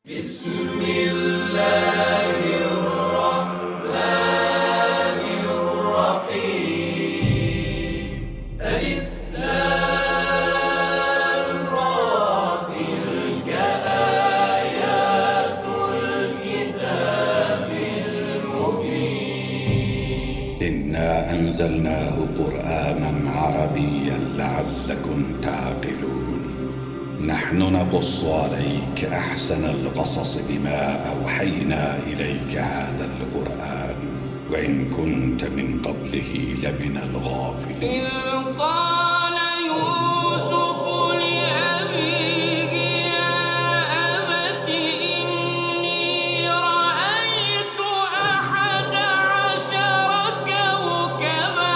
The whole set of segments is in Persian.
بسم الله الرحمن الرحيم ألف لام را تلك آيات الكتاب المبين إنا أنزلناه قرآنا عربيا لعلكم تعقلون. نحن نقص عليك أحسن القصص بما أوحينا إليك هذا القرآن وإن كنت من قبله لمن الغافلين. إذ قال يوسف لأبيه يا أبت إني رأيت 11 كوكبا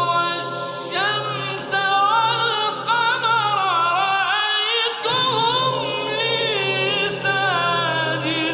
والشمس والقمر رأيتهم لي ساجدين.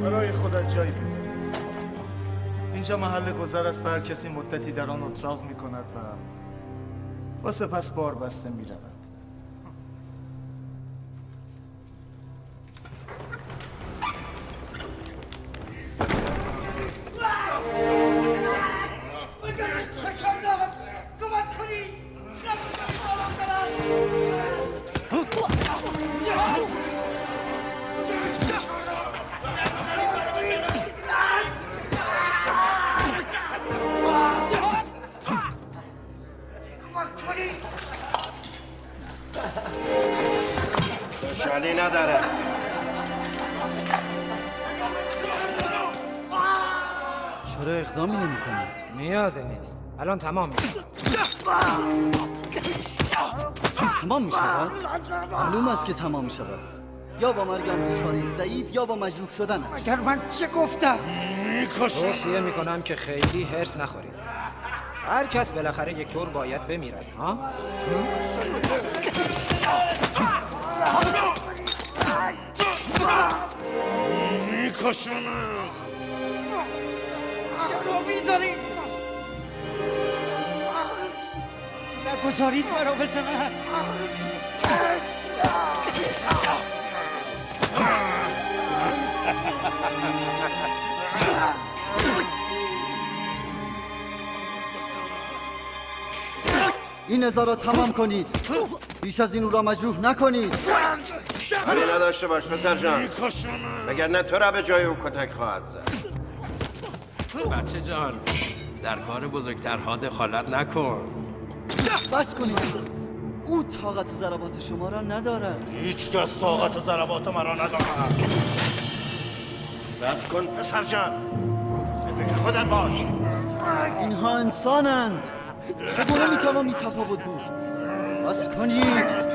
برای خودت جایی بده. اینجا محل گذر است و هر کسی مدتی در آن اتراق می کند و سپس بار بسته می رود. چرا اقدامی نمی کنید؟ نیازی نیست. الان تمام میشه. تمام می شود؟ معلوم است که تمام می شود. یا با مرگم بیچاره ضعیف یا با مجروح شدن. اگر من چه گفتم؟ توصیه میکنم که خیلی هرس نخورید. هر کس بالاخره یک طور باید بمیرد، ها؟ میکشونم. چرا میذارید؟ نگذارید مرا بزنن. این نزا را تمام کنید. بیش از این او را مجروح نکنید. کاری نداشته باش پسر جان، وگرنه تو را به جای او کتک خواهد زد. بچه جان، در کار بزرگترها دخالت نکن. بس کنید. او طاقت ضربات شما را ندارد. هیچ کس طاقت ضربات مرا ندارد. بس کن پسر جان، به فکر خودت باش. اینها انسانند. چگونه میتوان بی تفاوت بود؟ بس کنید.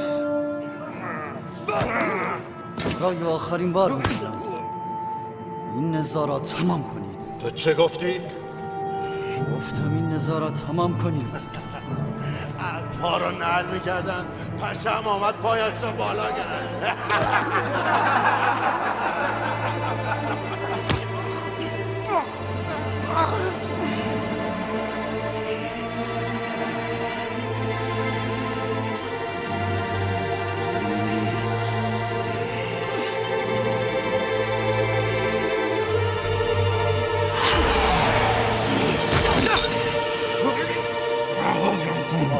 برای آخرین بار میگویم این نزا را تمام کنید. تو چه گفتی؟ گفتم این نزا را تمام کنید. از پا رو نعل میکردن، پشم آمد پایش رو بالا گرفت.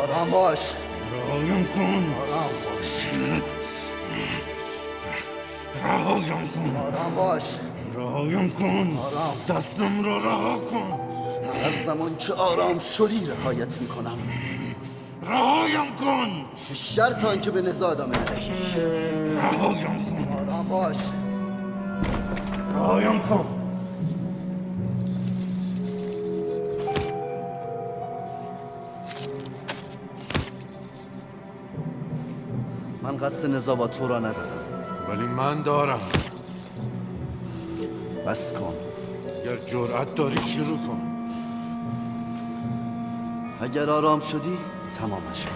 آرام باش. رهایم کن. آرام باش. رهایم کن. آرام باش. رهایم کن. آرام. دستم رو رها کن. هر زمان که آرام شدی رهایت میکنم. رهایم کن. شرط آنکه به نزا ادامه ندهی. رهایم کن. آرام باش. رهایم کن. من قصد نزا با تو را ندارم. ولی من دارم. بس کن. اگر جرأت داری شروع کن. اگر آرام شدی تمامش کن.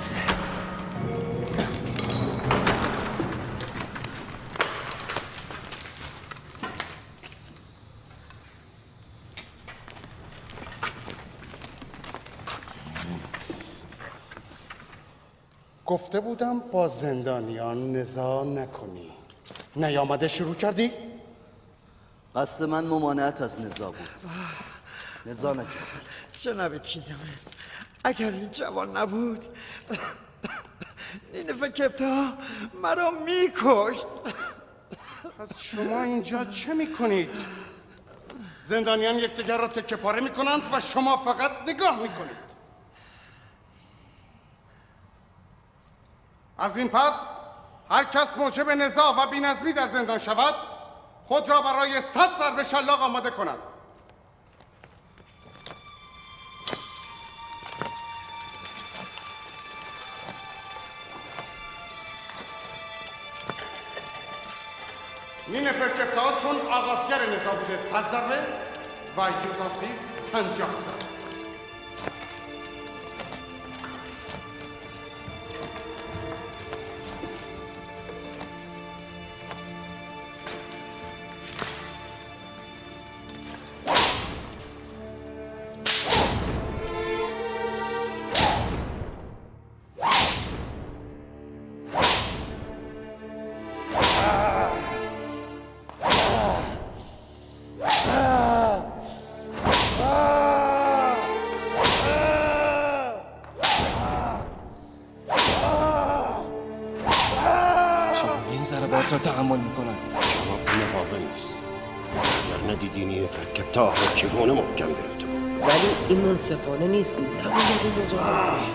گفته بودم با زندانیان نزاع نکنی. نیامده شروع کردی؟ قصد من ممانعت از نزاع بود. نزاع نکرد. جناب کیدمه، اگر این جوان نبود نینفه کپتا مرا میکشت. پس شما اینجا چه میکنید؟ زندانیان یکدیگر را تکه پاره میکنند و شما فقط نگاه میکنید. از این پس هر کس موجب نزاع و بی‌نظمی در زندان شود خود را برای 100 ضرب شلاق آماده کند. نینفر کپتا چون آغازگر نزاع بوده 100 ضربه و یوزاسیف 50 ضربه. ضربات را تحمل می‌کند. جواب این قابل نیست. اگر ندیدین این کپتا را چگونه محکم گرفته بود. ولی این منصفانه نیست. نباید این مجازات بشه.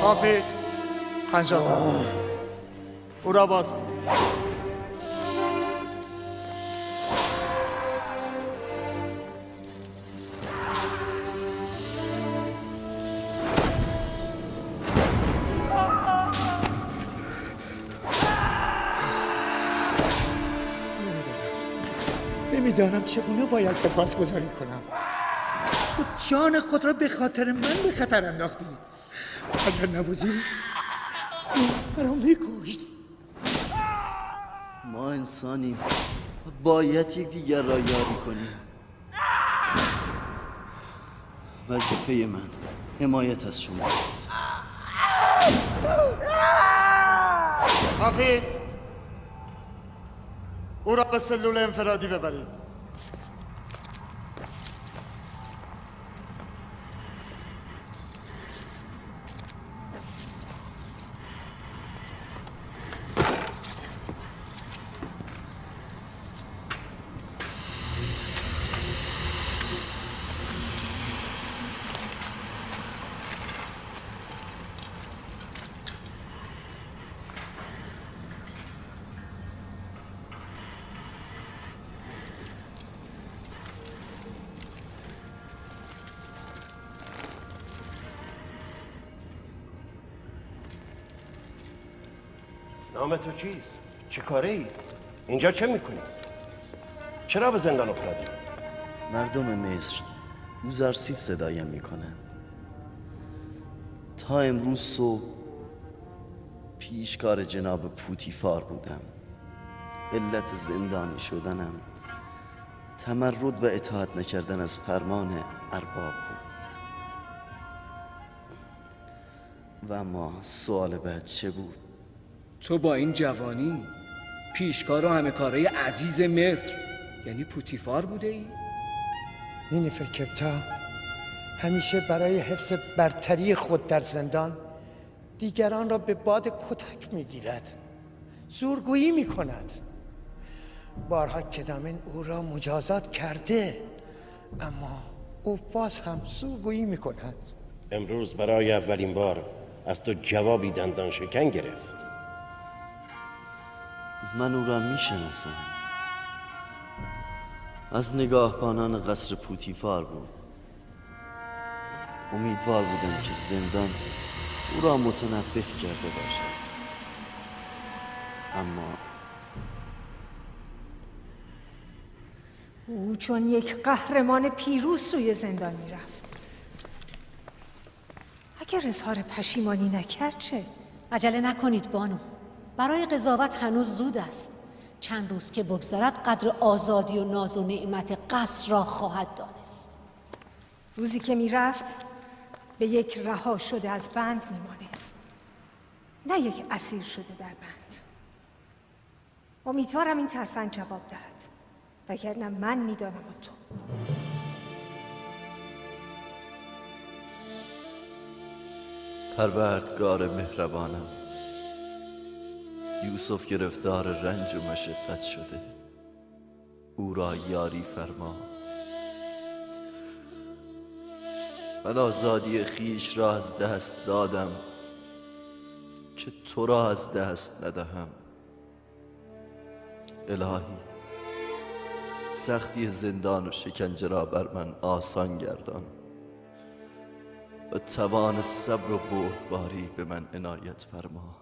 حافظ 50 سال او را باز کن. نمیدانم چگونه باید سپاسگزاری کنم. تو جان خود را به خاطر من به خطر انداختی. اگر نبودی مرا میکشت. ما انسانیم، باید یکدیگر را یاری کنیم. وظیفه من حمایت از شما بود. حافظ او را به سلول انفرادی ببرید. نام تو چیست؟ چه کاره ای؟ اینجا چه میکنی؟ چرا به زندان افتادی؟ مردم مصر بوزرسیف صدایم میکنند. تا امروز صبح پیشکار جناب پوتیفار بودم. علت زندانی شدنم تمرد و اطاعت نکردن از فرمان ارباب بود. و اما سوال بعد چه بود؟ تو با این جوانی پیشکار و همه کارهای عزیز مصر یعنی پوتیفار بوده ای؟ نینفر کپتا همیشه برای حفظ برتری خود در زندان دیگران را به باد کتک میگیرد، زورگویی میکند. بارها کدامن او را مجازات کرده، اما او باز هم زورگویی میکند. امروز برای اولین بار از تو جوابی دندان شکن گرفت. من او را میشناسم. از نگاهبانان قصر پوتیفار بود. امیدوار بودم که زندان او را متنبه کرده باشد، اما او چون یک قهرمان پیروز سوی زندان میرفت. اگر اظهار پشیمانی نکرد چه؟ عجله نکنید بانو، برای قضاوت هنوز زود است. چند روز که بگذرد قدر آزادی و ناز و نعمت قصر را خواهد دانست. روزی که میرفت به یک رها شده از بند میمانست، نه یک اسیر شده در بند. امیدوارم این ترفند جواب دهد، وگرنه من میدانم و تو. پروردگار مهربانم، یوسف گرفتار رنج و مشقت شده، او را یاری فرما. من آزادی خیش را از دست دادم که تو را از دست ندهم. الهی سختی زندان و شکنجه را بر من آسان گردان و توان صبر و بردباری به من عنایت فرما.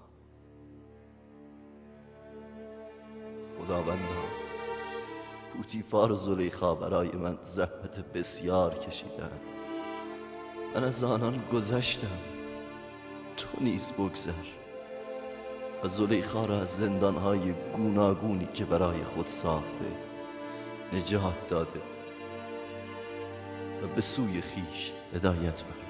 خداوندا، پوتیفار و زلیخا برای من زحمت بسیار کشیدند. من از آنان گذشتم، تو نیز بگذر و زلیخا را از زندانهای گوناگونی که برای خود ساخته نجات داده و به سوی خیش هدایت فرما.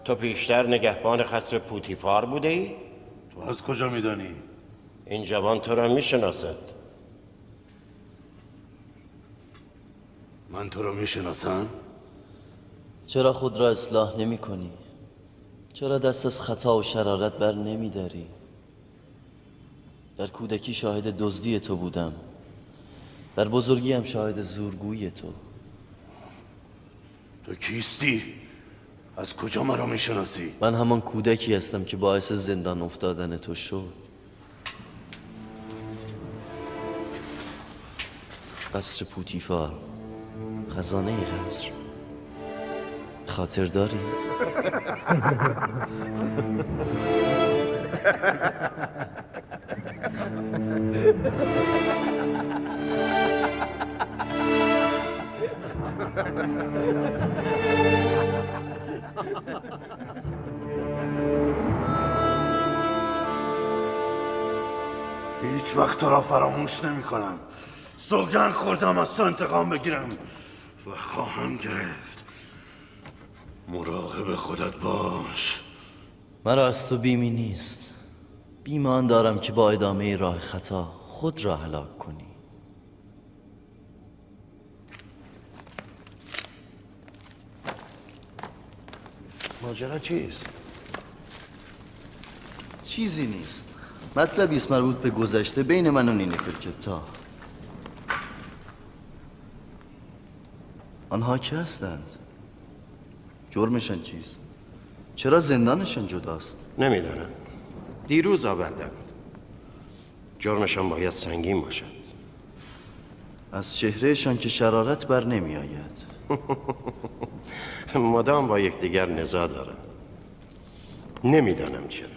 تو پیشتر نگهبان قصر پوتیفار بوده ای؟ تو از کجا میدانی؟ این جوان تو را میشناسد. من تو را میشناسم؟ چرا خود را اصلاح نمی کنی؟ چرا دست از خطا و شرارت بر نمی داری؟ در کودکی شاهد دزدی تو بودم، در بزرگی هم شاهد زورگویی تو. تو کیستی؟ از کجا مرا میشناسی؟ من همان کودکی هستم که باعث زندان افتادن تو شد. قصر پوتیفار، خزانه قصر، خاطر داری؟ هیچ وقت تو را فراموش نمی کنم. سوگند خوردم از تو انتقام بگیرم و خواهم گرفت. مراقب خودت باش. مرا از تو بیمی نیست. بیم آن دارم که با ادامه راه خطا خود را هلاک کنی. ماجرا چیست؟ چیزی نیست. مطلبی است مربوط به گذشته بین من و نینفرکپتا. آنها که هستند؟ جرمشان چیست؟ چرا زندانشان جداست؟ نمیدانم. دیروز آوردند. جرمشان باید سنگین باشد. از چهرهشان که شرارت بر نمی آید. مدام با یکدیگر نزاع دارند. نمیدانم چرا.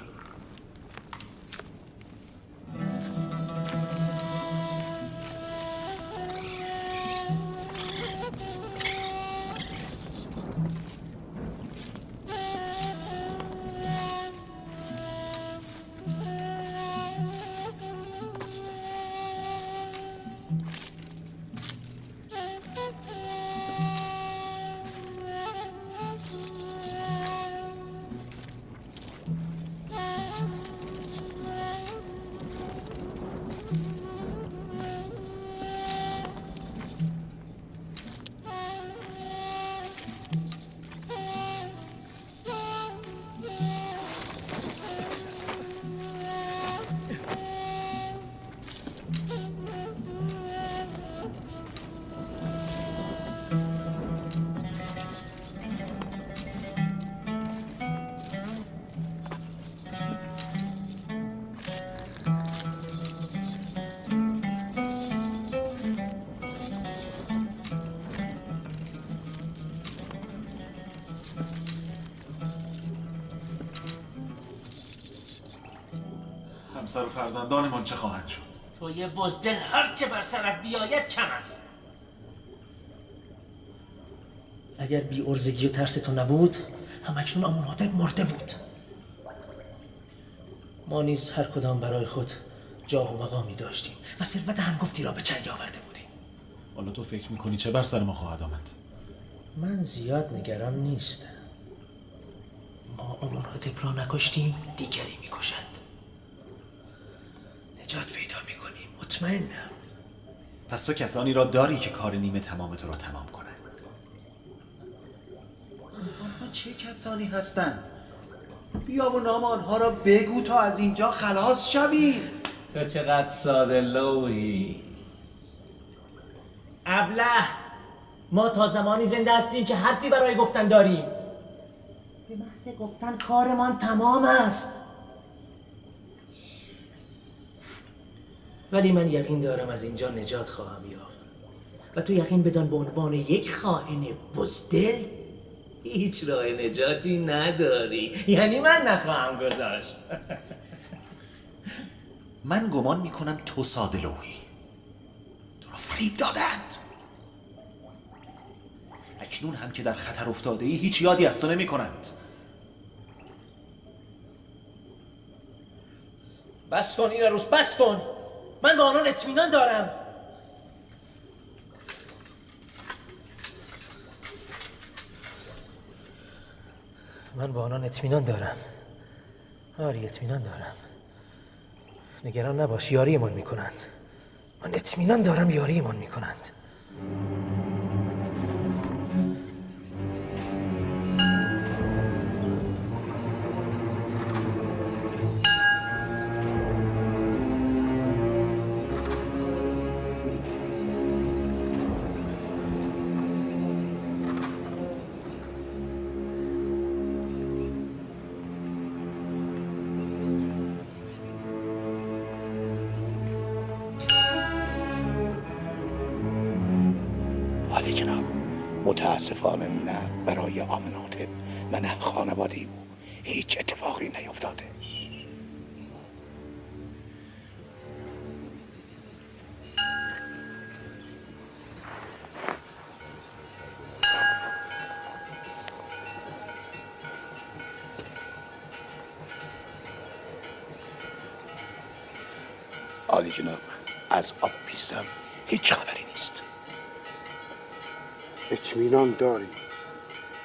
همسر و فرزندانمان چه خواهند شد؟ توی بزدل هر چه بر سرت بیاید کم است. اگر بی ارزگی و ترس تو نبود همکنون آمونهاتب مرده بود. ما نیز هر کدام برای خود جاه و مقامی داشتیم و ثروت همگفتی را به چنگ آورده بودیم. حالا تو فکر میکنی چه بر سر ما خواهد آمد؟ من زیاد نگران نیستم. ما آمونهاتب را نکشتیم، دیگری میکشد. نجات پیدا میکنیم، مطمئنم. پس تو کسانی را داری که کار نیمه تمام تو را تمام کنند. آنها چه کسانی هستند؟ بیا و نام آنها را بگو تا از اینجا خلاص شویم. تو چقدر ساده لوحی. ابله، ما تا زمانی زنده هستیم که حرفی برای گفتن داریم. به محض گفتن کارمان تمام است. ولی من یقین دارم از اینجا نجات خواهم یافت. و تو یقین بدان به عنوان یک خائن بزدل هیچ راه نجاتی نداری. یعنی من نخواهم گذاشت. من گمان میکنم تو ساده لوحی. تو را فریب دادند. اکنون هم که در خطر افتاده ای هیچ یادی از تو نمی کنند. بس کن این روز، بس کن. من به آنان اطمینان دارم. من با آنان اطمینان دارم. آری اطمینان دارم. نگران نباش، یاریمان میکنند. من اطمینان دارم یاریمان میکنند. عالی جناب، متاسفانه نه برای آمناتب و نه خانواده او هیچ اتفاقی نیفتاده. عالی جناب، از آب پیستم هیچ خبری نیست. اطمینان داری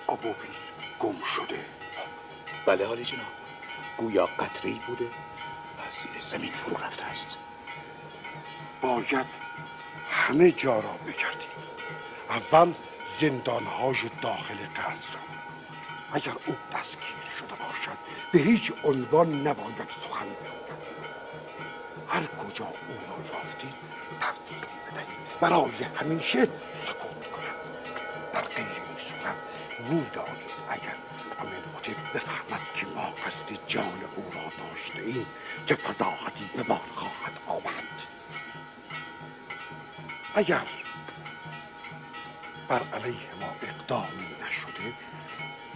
آبوپیس گم شده؟ بله عالی جناب، گویا قطره‌ای بوده و زیر زمین فرو رفته است. باید همه جا را بگردیم. اول زندانهای داخل قصر. اگر او دستگیر شده باشد به هیچ عنوان نباید سخن بگوید. هر کجا او را یافتید ترتیب بدهید، برای همیشه سکوت کنند. در غیر این صورت می‌دانید اگر آمنهوتپ بفهمد که ما قصد جان او را داشته ایم چه فضاحتی به بار خواهد آورد. اگر بر علیه ما اقدامی نشده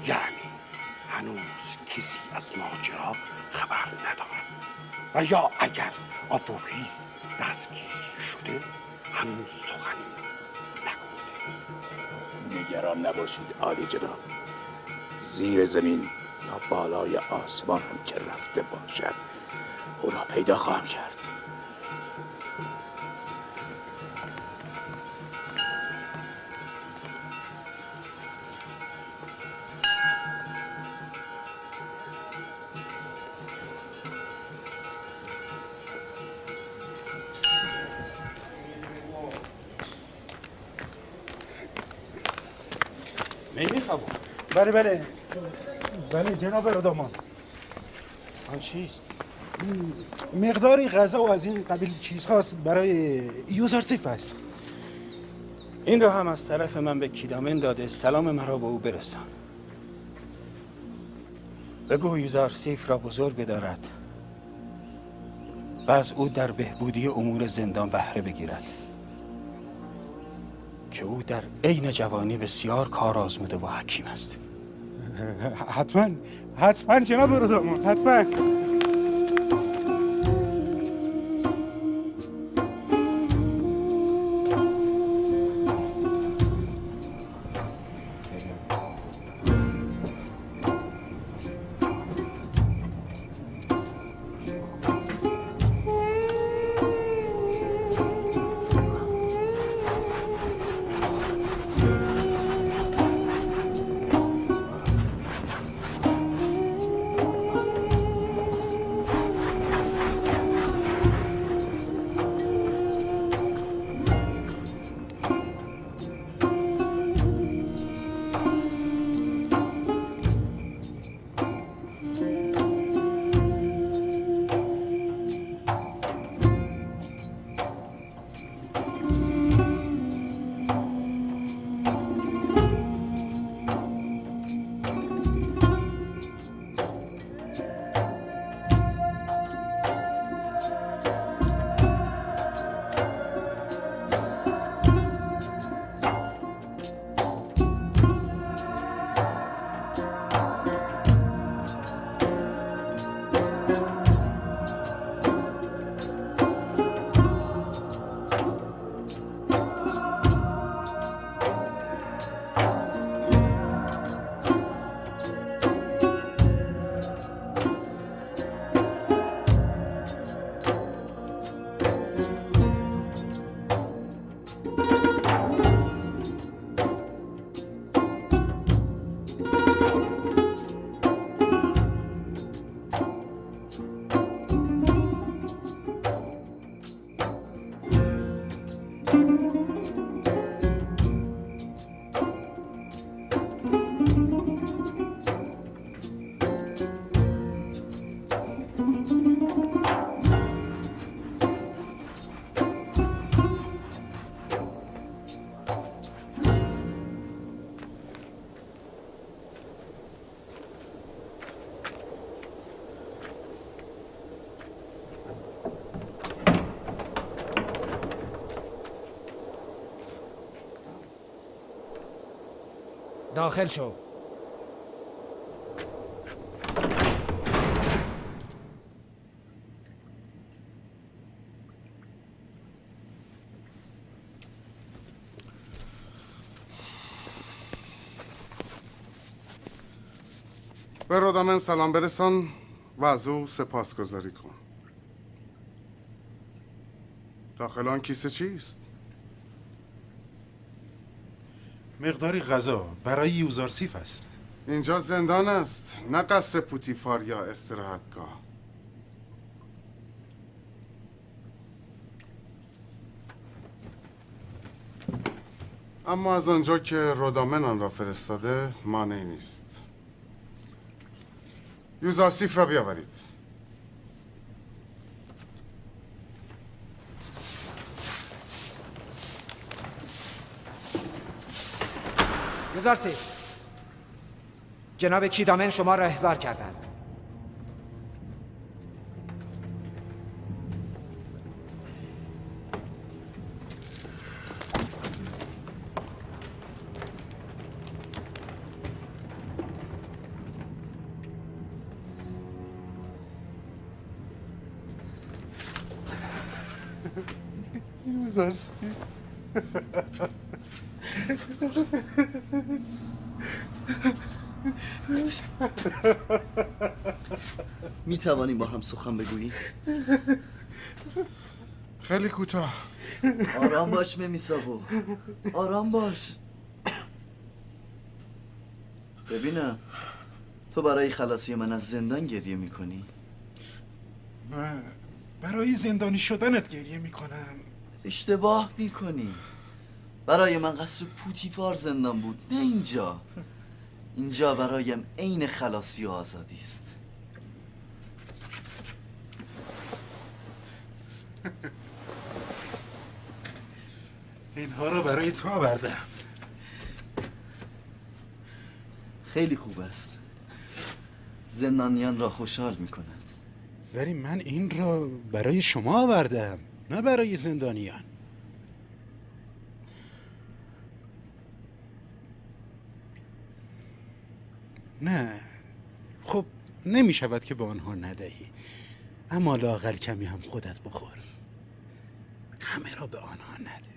یعنی هنوز کسی از ماجرا خبر ندارد، و یا اگر آبوپیس دستگیر شده هنوز سخنی نگفته. نگران نباشید عالی جناب، زیر زمین یا بالای آسمان هم که رفته باشد او را پیدا خواهم کرد. نمیخوام. بله جناب اردامان. آن چیست؟ مقداری غذا و از این قبیل چیزهاست برای یوزارسیف است. این رو هم از طرف من به کیدامن داده سلام مرا به او برسان. بگو یوزارسیف را بزرگ بدارد و از او در بهبودی امور زندان بهره بگیرد که او در عین جوانی بسیار کار آزموده و حکیم است. حتما جناب اردامان، حتما. داخل شو. به رودامن سلام برسان و از او سپاسگزاری کن. داخل آن کیسه چیست؟ مقداری غذا برای یوزارسیف است. اینجا زندان است، نه قصر پوتیفار یا استراحتگاه. اما از آنجا که رودامن آن را فرستاده مانعی نیست. یوزارسیف را بیاورید. یوزارسیف، جناب کیدامن شما را احضار کردند. یوزارسیف می توانیم با هم سخن بگویی؟ خیلی کوتاه. آرام باش میساوو، آرام باش. ببینم تو برای خلاصی من از زندان گریه میکنی؟ من برای زندانی شدنت گریه میکنم. اشتباه میکنی. برای من قصر پوتیفار زندان بود، نه اینجا. اینجا برایم عین خلاصی و آزادی است. اینها را برای تو آوردم. خیلی خوب است. زندانیان را خوشحال میکند. ولی من این را برای شما آوردم، نه برای زندانیان. نه، خب نمی شود که به آنها ندهی، اما لااقل کمی هم خودت بخور. همه را به آنها نده.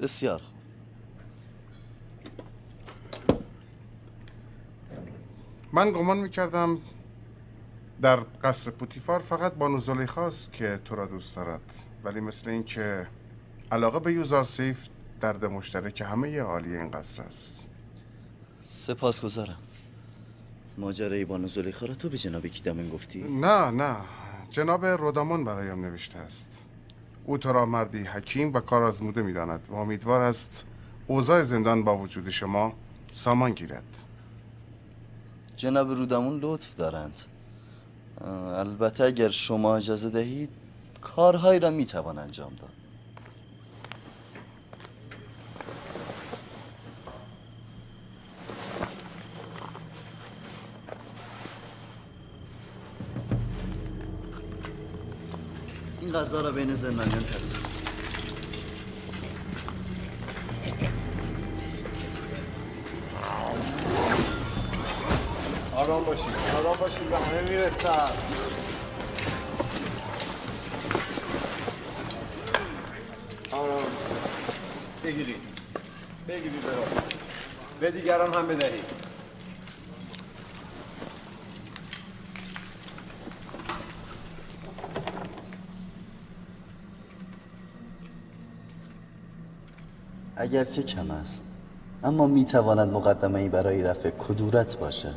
بسیار خوب. من گمان میکردم در قصر پوتیفار فقط بانو زلیخاست که تو را دوست دارد، ولی مثل این که علاقه به یوزارسیف درد مشترک همه اهالی این قصر است. سپاسگزارم. ماجرای بانو زلیخا را تو به جناب کیدامن گفتی؟ نه، جناب رودامان برایم نوشته است. او تو را مردی حکیم و کار آزموده میداند و امیدوار است اوضاع زندان با وجود شما سامان گیرد. جناب رودامون لطف دارند. البته اگر شما اجازه دهید کارهایی را میتوان انجام داد. این غذا را بین زندانیان تقسیم. آرام باشید به همه میرسم. آرام بگیرید برام، به دیگران هم بدهید. اگرچه کم است، اما میتواند مقدمه‌ای برای رفع کدورت باشد.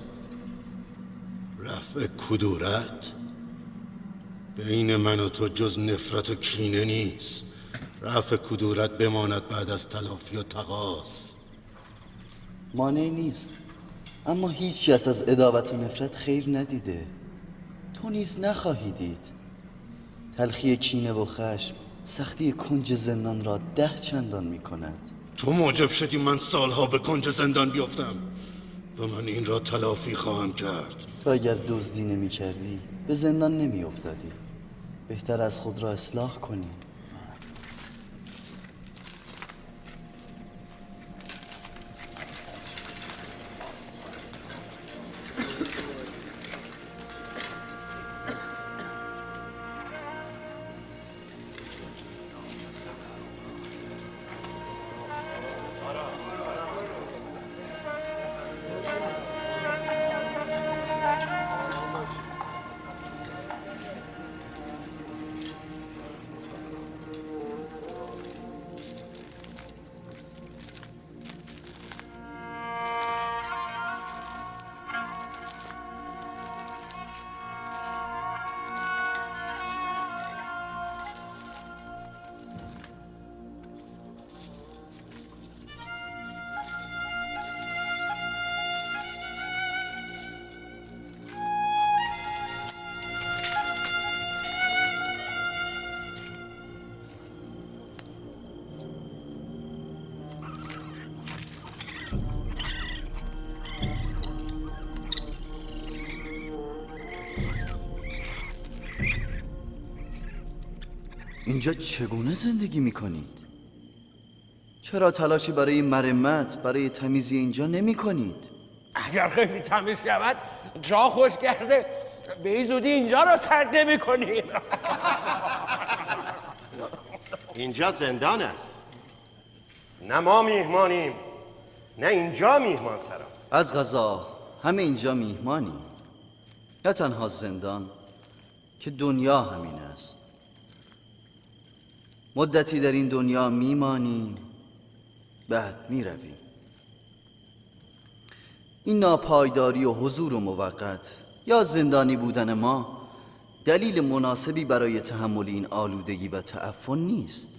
رفع کدورت؟ بین من و تو جز نفرت و کینه نیست. رفع کدورت بماند بعد از تلافی و تقاص. مانعی نیست، اما هیچ کس از عداوت و نفرت خیر ندیده. تو نیز نخواهی دید. تلخی کینه و خشم سختی کنج زندان را 10 چندان می کند. تو موجب شدی من سالها به کنج زندان بیفتم و من این را تلافی خواهم کرد. تو اگر دزدی نمی کردی به زندان نمی افتادی. بهتر از خود را اصلاح کنی. اینجا چگونه زندگی میکنید؟ چرا تلاشی برای مرمت، برای تمیزی اینجا نمی کنید؟ اگر خیلی تمیز شود جا خوش کرده به این زودی اینجا رو ترک نمی کنیم. اینجا زندان است. نه ما میهمانیم نه اینجا میهمان سرا. از قضا همه اینجا میهمانیم. نه تنها زندان که دنیا همین است. مدتی در این دنیا میمانیم بعد میرویم. این ناپایداری و حضور موقت یا زندانی بودن ما دلیل مناسبی برای تحمل این آلودگی و تعفن نیست.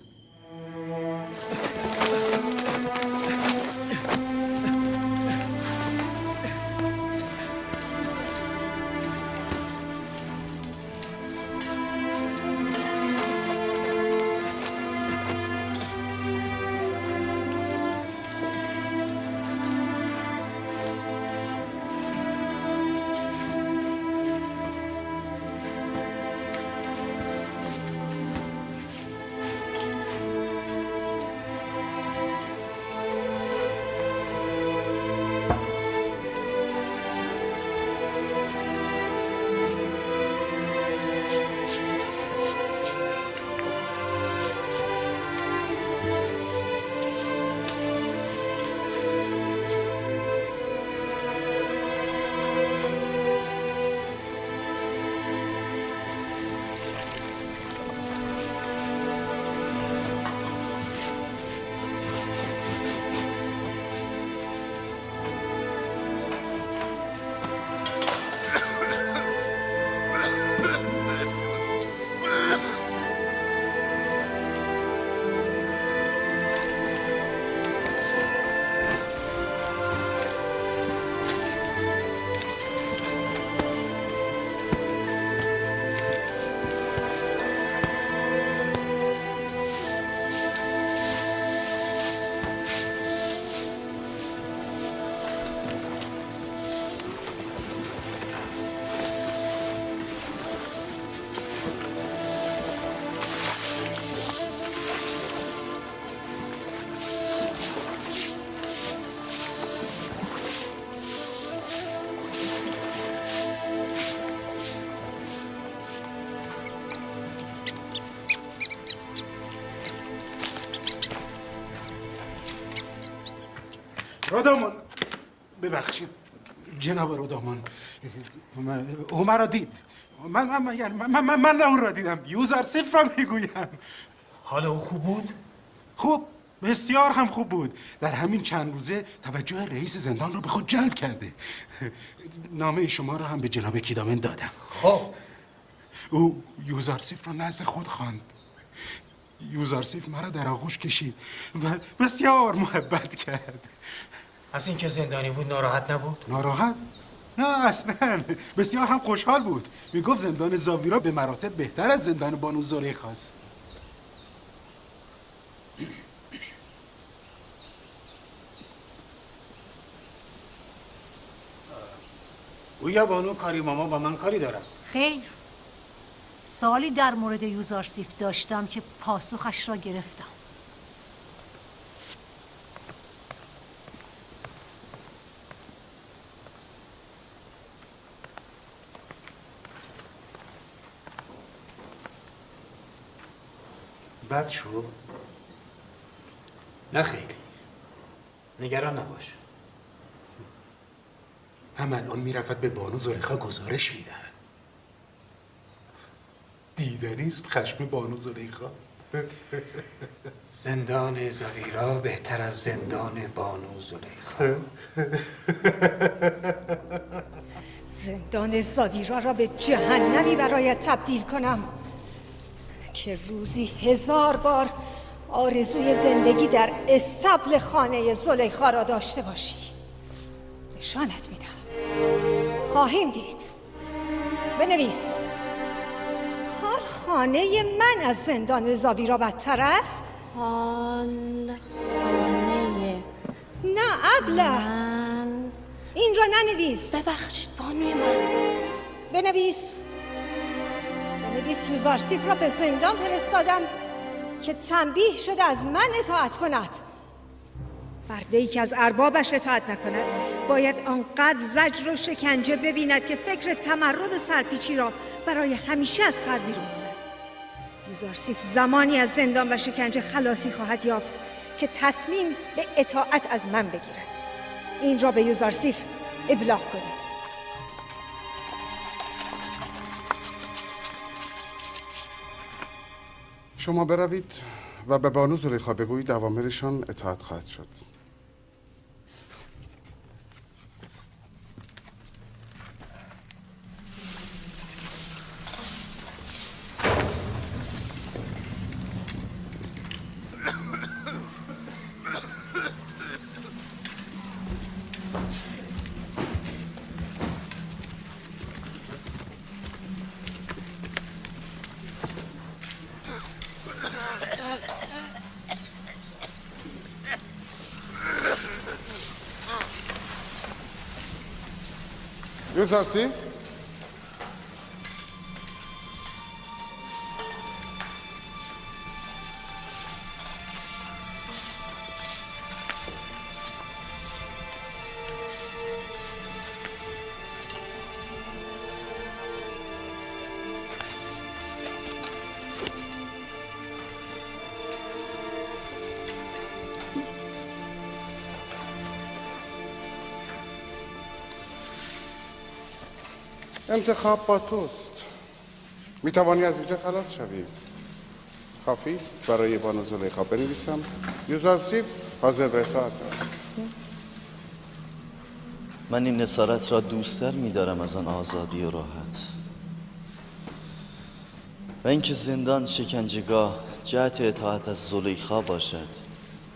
رودامان، ببخشید جناب رودامان، او مرا دید. من نه اون را دیدم، یوزارسیف را میگویم. حال او خوب بود؟ خوب، بسیار هم خوب بود. در همین چند روزه توجه رئیس زندان رو به خود جلب کرده. نامه شما را هم به جناب کیدامن دادم. خب او یوزارسیف را نزد خود خواند. یوزارسیف مرا در آغوش کشید و بسیار محبت کرد. از اینکه زندانی بود ناراحت نبود؟ ناراحت؟ نه اصلا، بسیار هم خوشحال بود. میگفت زندان زاویرا به مراتب بهتر از زندان بانو زلیخا است. گویا بانو کاری ماما با من کاری دارم. خیر، سوالی در مورد یوزارسیف داشتم که پاسخش را گرفتم. بد شو؟ نه خیلی. نگران نباش. هم الان میرفت به بانو زلیخا گزارش میدهد. دیدنیست خشم بانو زلیخا. زندان زاویرا بهتر از زندان بانو زلیخا. زندان زاویرا را به جهنمی برایت تبدیل کنم که روزی 1000 بار آرزوی زندگی در استبل خانه زلیخا را داشته باشی. نشانت میدم. خواهیم دید. بنویس. حال خانه من از زندان زاویرا بدتر است؟ حال خانه نه ابله. این را ننویس. ببخشید بانوی من. بنویس. هرودیس یوزارسیف را به زندان فرستادم که تنبیه شده از من اطاعت کند. برده‌ای که از اربابش اطاعت نکند باید آنقدر زجر و شکنجه ببیند که فکر تمرد سرپیچی را برای همیشه از سر بیرون کند. یوزارسیف زمانی از زندان و شکنجه خلاصی خواهد یافت که تصمیم به اطاعت از من بگیرد. این را به یوزارسیف ابلاغ کنید. شما بروید و به بانو زلیخا بگویید اوامرشان اطاعت خواهد شد. یوزارسیف انتخاب با توست. می توانی از اینجا خلاص شوی. کافی است برای بانو زلیخا بنویسم یوزارسیف حاضر به اطاعت است. من این نصارت را دوست‌تر می‌دارم از آن آزادی و راحت و اینکه زندان شکنجهگاه جهت اطاعت از زلیخا باشد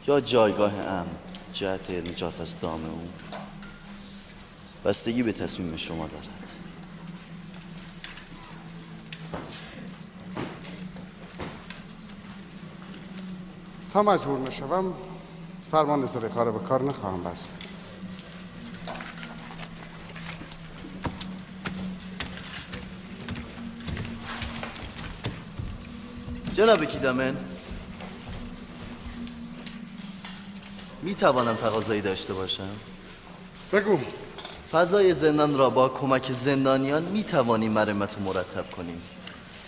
یا جایگاه امن جهت نجات از دام او بستگی به تصمیم شما دارد. تا مجبور نشوم فرمان زلیخا را به کار نخواهم بست. جناب کیدامن، می توانم تقاضایی داشته باشم؟ بگو. فضای زندان را با کمک زندانیان می توانیم مرمت و مرتب کنیم،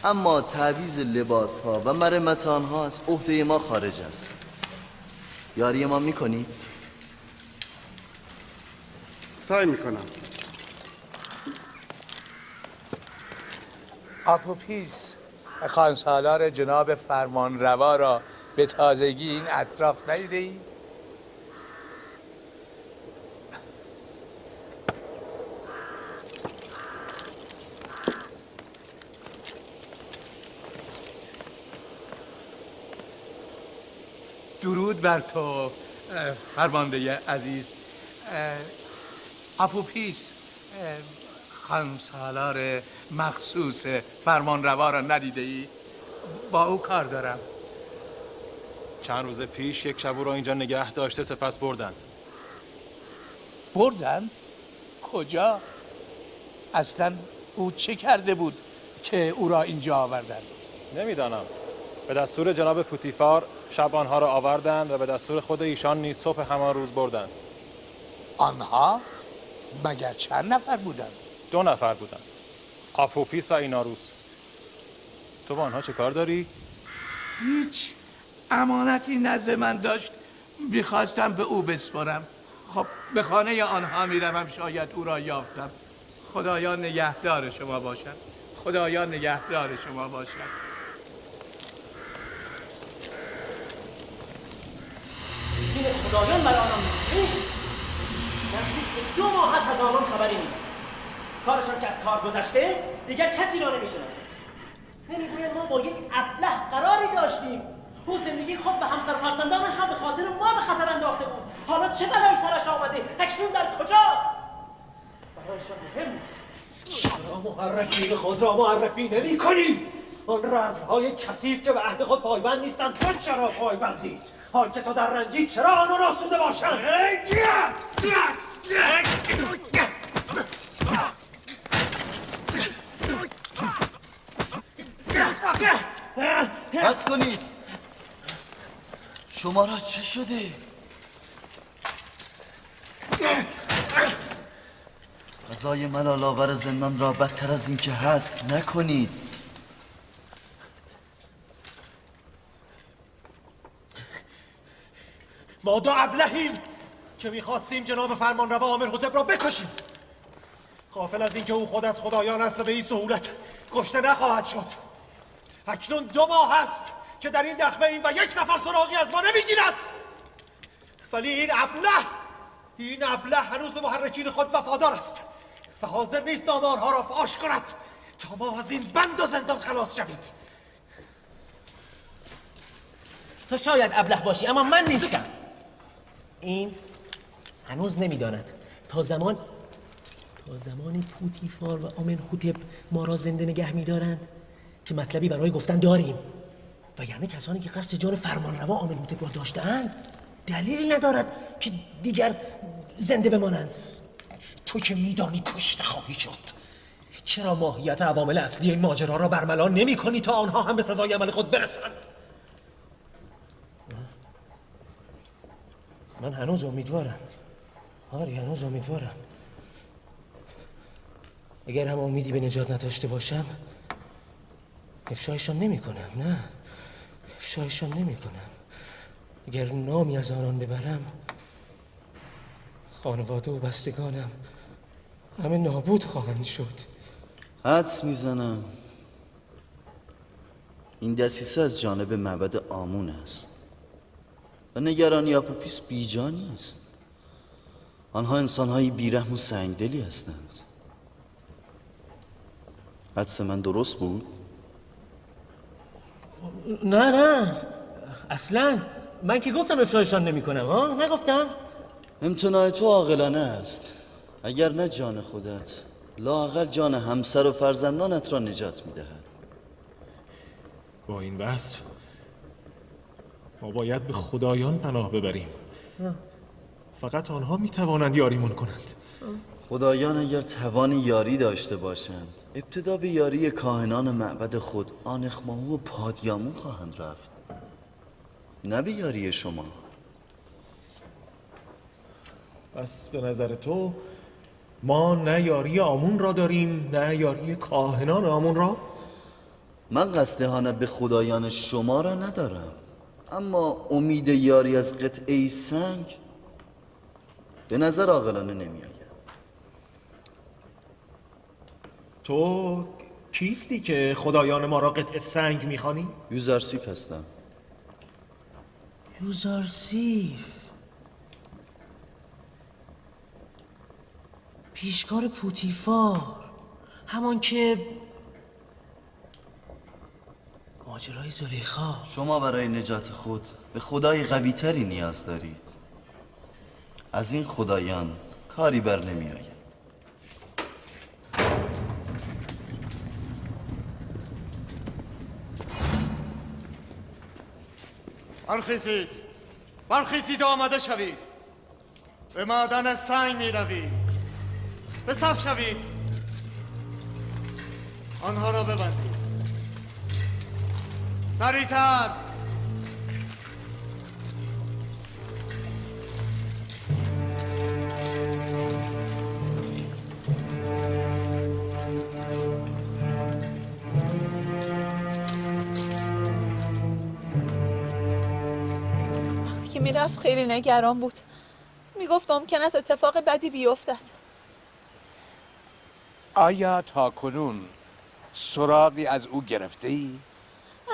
اما تعویض لباس ها و مرمت آنها از عهده ما خارج است. یاری ما می کنی؟ سعی می کنم. آپوپیس، خانسالار جناب فرمان روا را به تازگی این اطراف ندیده ای؟ درود بر تو فرمانده عزیز. آپوپیس، خانسالار مخصوص فرمان روا را ندیده ای؟ با او کار دارم. چند روز پیش یک شب او را اینجا نگه داشته سپس بردند. بردن؟ کجا؟ اصلا او چه کرده بود که او را اینجا آوردند؟ نمیدانم. به دستور جناب پوتیفار شب آنها را آوردند و به دستور خود ایشان نیز صبح همان روز بردند. آنها؟ مگر چند نفر بودند؟ 2 نفر بودند. آپوپیس و ایناروس. تو با آنها چه کار داری؟ هیچ. امانتی نزد من داشت، میخواستم به او بسپارم. خب به خانه آنها میروم، شاید او را یافتم. خدایا نگهدار شما باشد. خدایا نگهدار شما باشد. این خدایان بر آنان نزدیک به 2 ماه هست از آنان خبری نیست. کارشان که از کار گذشته، دیگر کسی را نمیشناسه. نمیگوید ما با یک ابله قراری داشتیم. او زندگی خود به همسر فرزندانش را به خاطر ما به خطر انداخته بود. حالا چه بلایی سرش آمده؟ اکنون در کجاست؟ برایشان مهم نیست. چرا محرفین خود را معرفی نمی کنی؟ آن رزمهای کثیف که به عهد خود پایبند نیستند، تو چرا پایبندی؟ حال که تو در رنجی چرا آنان آسوده باشند؟ بس کنید. شما را چه شده؟ قضای ملال‌آور زندان را بدتر از این که هست نکنید. ما دو ابلهیم که میخواستیم جناب فرمانروا آمنحتب را بکشیم، غافل از اینکه او خود از خدایان است و به این سهولت کشته نخواهد شد. اکنون 2 ماه است که در این دخمه ایم و یک نفر سراغی از ما نمیگیرد، ولی این ابله هنوز به محرکین خود وفادار است و حاضر نیست نام آنها را فاش کند تا ما از این بند و زندان خلاص شویم. تو شاید ابله باشی اما من نیستم. این هنوز نمیداند تا زمانی پوتیفار و آمنحتب ما را زنده نگه می‌دارند که مطلبی برای گفتن داریم، و یعنی کسانی که قصد جان فرمانروا آمنحتب را داشته‌اند دلیلی ندارد که دیگر زنده بمانند. تو که میدانی کشته خواهی شد، چرا ماهیت عوامل اصلی این ماجرا را برملا نمی کنی تا آنها هم به سزای عمل خود برسند؟ من هنوز امیدوارم. آری هنوز امیدوارم. اگر هم امیدی به نجات نداشته باشم افشایشان نمی کنم. نه، افشایشان نمی کنم. اگر نامی از آنان ببرم خانواده و بستگانم همه نابود خواهند شد. حدس میزنم این دسیسه از جانب معبد آمون است و نگرانی آپوپیس بیجا نیست. آنها انسانهایی بیرحم و سنگدلی هستند. حدس من درست بود؟ نه اصلا من که گفتم افشایشان نمی کنم. نگفتم؟ امتناع تو عاقلانه است. اگر نه جان خودت لااقل جان همسر و فرزندانت را نجات می‌دهد. با این وصف ما باید به خدایان پناه ببریم. فقط آنها میتوانند یاریمون کنند. خدایان اگر توان یاری داشته باشند ابتدا به یاری کاهنان معبد خود آنخماهو و پادیامون خواهند رفت، نه به یاری شما. پس به نظر تو ما نه یاری آمون را داریم نه یاری کاهنان آمون را؟ من قصد اهانت به خدایان شما را ندارم، اما امید یاری از قطعه سنگ به نظر عاقلانه نمی آید. تو کیستی که خدایان ما را قطعه سنگ میخوانی؟ یوزارسیف هستم. یوزارسیف، پیشکار پوتیفار، همان که ماجرای زلیخا. شما برای نجات خود به خدای قوی تری نیاز دارید. از این خدایان کاری بر نمی آید. برخیزید آماده شوید. به معدن سنگ می روید. به صف شوید. آنها را ببندید. سریعتر. میرفت خیلی نگران بود. میگفت ممکن است اتفاق بدی بیفتد. آیا تا کنون سراغی از او گرفته ای؟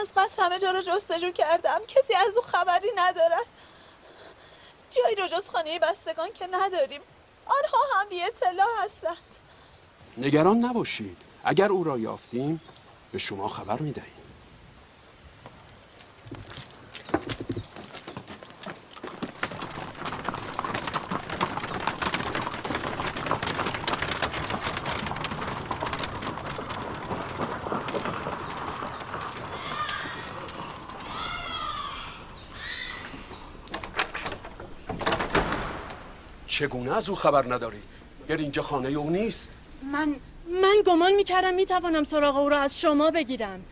از قصر همه جا رو جستجو کردم، کسی از او خبری ندارد. جایی رو جز خانه بستگان که نداریم. آنها هم بی اطلاع هستند. نگران نباشید، اگر او را یافتیم به شما خبر میدهیم. چگونه از او خبر ندارید؟ گر اینجا خانه او نیست؟ من گمان میکردم میتوانم سراغ او را از شما بگیرم.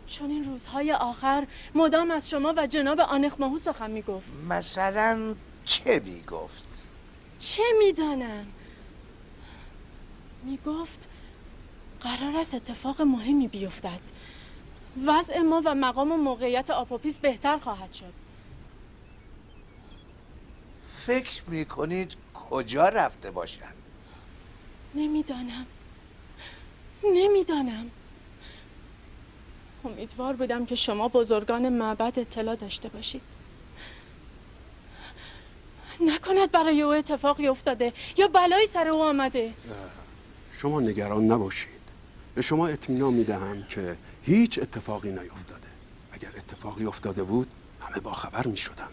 چون این روزهای آخر مدام از شما و جناب آنخ ماهو سخن میگفت. مثلا چه میگفت؟ چه میدانم؟ میگفت قرار است اتفاق مهمی بیفتد. وضع ما و مقام و موقعیت آپوپیس بهتر خواهد شد. فکر میکنید کجا رفته باشن؟ نمیدانم. امیدوار بودم که شما بزرگان معبد اطلاع داشته باشید. نکند برای او اتفاقی افتاده یا بلایی سر او آمده. شما نگران نباشید. به شما اطمینان میدهم که هیچ اتفاقی نیفتاده. اگر اتفاقی افتاده بود همه با خبر میشدن.